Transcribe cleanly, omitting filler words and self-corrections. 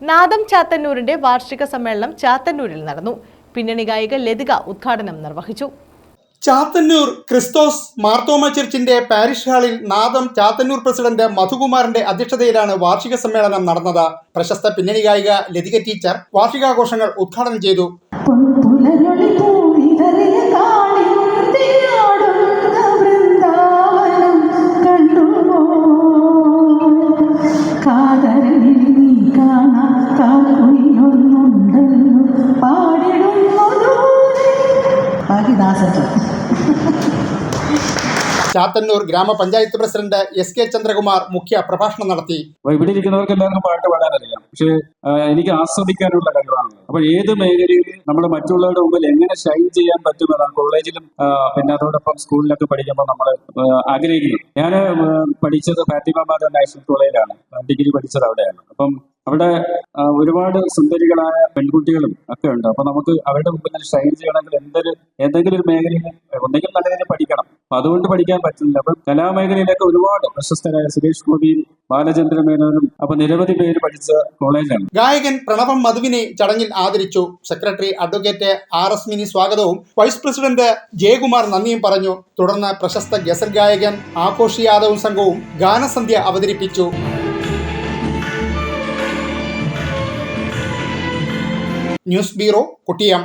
നാദം ചാത്തന്നൂരിന്റെ വാർഷിക സമ്മേളനം ചാത്തന്നൂരിൽ നടന്നു. പിന്നണി ഗായിക ലതിക ഉദ്ഘാടനം നിർവഹിച്ചു. ചാത്തന്നൂർ ക്രിസ്തോസ് മാർത്തോമ ചർച്ചിന്റെ പാരിഷ് ഹാളിൽ നാദം ചാത്തന്നൂർ പ്രസിഡന്റ് മധുകുമാറിന്റെ അധ്യക്ഷതയിലാണ് വാർഷിക സമ്മേളനം നടന്നത്. പ്രശസ്ത പിന്നണി ഗായിക ലതിക ടീച്ചർ വാർഷികാഘോഷങ്ങൾ ഉദ്ഘാടനം ചെയ്തു. ചാത്തന്നൂർ ഗ്രാമപഞ്ചായത്ത് പ്രസിഡന്റ് SK ചന്ദ്രകുമാർ മുഖ്യ പ്രഭാഷണം നടത്തി. ഇവിടെ ഇരിക്കുന്നവർക്ക് എല്ലാവർക്കും പാട്ട് പാടാനറിയാം, പക്ഷേ എനിക്ക് ആസ്വദിക്കാനുള്ള കഴിവാണ്. അപ്പോൾ ഏത് മേഖലയിൽ നമ്മൾ മറ്റുള്ളവരുടെ മുമ്പിൽ എങ്ങനെ ഷൈൻ ചെയ്യാൻ പറ്റുമെന്നാണ് കോളേജിലും പിന്നെ അതോടൊപ്പം സ്കൂളിലൊക്കെ പഠിക്കുമ്പോൾ നമ്മൾ ആഗ്രഹിക്കുന്നു. ഞാൻ പഠിച്ചത് ഫാത്തിമ മാത നാഷണൽ കോളേജിലാണ്, ഡിഗ്രി പഠിച്ചത് അവിടെയാണ്. അപ്പം അവിടെ ഒരുപാട് സുന്ദരികളായ പെൺകുട്ടികളും ഒക്കെ ഉണ്ട്. അപ്പൊ നമുക്ക് അവരുടെ മുമ്പിൽ ഷൈൻ ചെയ്യണമെങ്കിൽ എന്തെങ്കിലും ഒരു മേഖലയിൽ ഒന്നെങ്കിലും നല്ല രീതിയിൽ പഠിക്കണം. അപ്പൊ അതുകൊണ്ട് പഠിക്കാൻ പറ്റുന്നില്ല. അപ്പൊ കലാമേഖലയിലൊക്കെ ഒരുപാട് പ്രശസ്തരായ സുരേഷ് ഗോപിയും ബാലചന്ദ്ര മേനോനും അപ്പൊ നിരവധി പേര് പഠിച്ച കോളേജാണ്. ഗായകൻ പ്രണവം മധുവിനെ ചടങ്ങിൽ ആദരിച്ചു. സെക്രട്ടറി അഡ്വക്കേറ്റ് RS മിനി സ്വാഗതവും വൈസ് പ്രസിഡന്റ് ജയകുമാർ നന്ദിയും പറഞ്ഞു. തുടർന്ന് പ്രശസ്ത ഗസൽ ഗായകൻ ആഘോഷ് യാദവും സംഘവും ഗാനസന്ധ്യ അവതരിപ്പിച്ചു. News bureau, Kottiyam.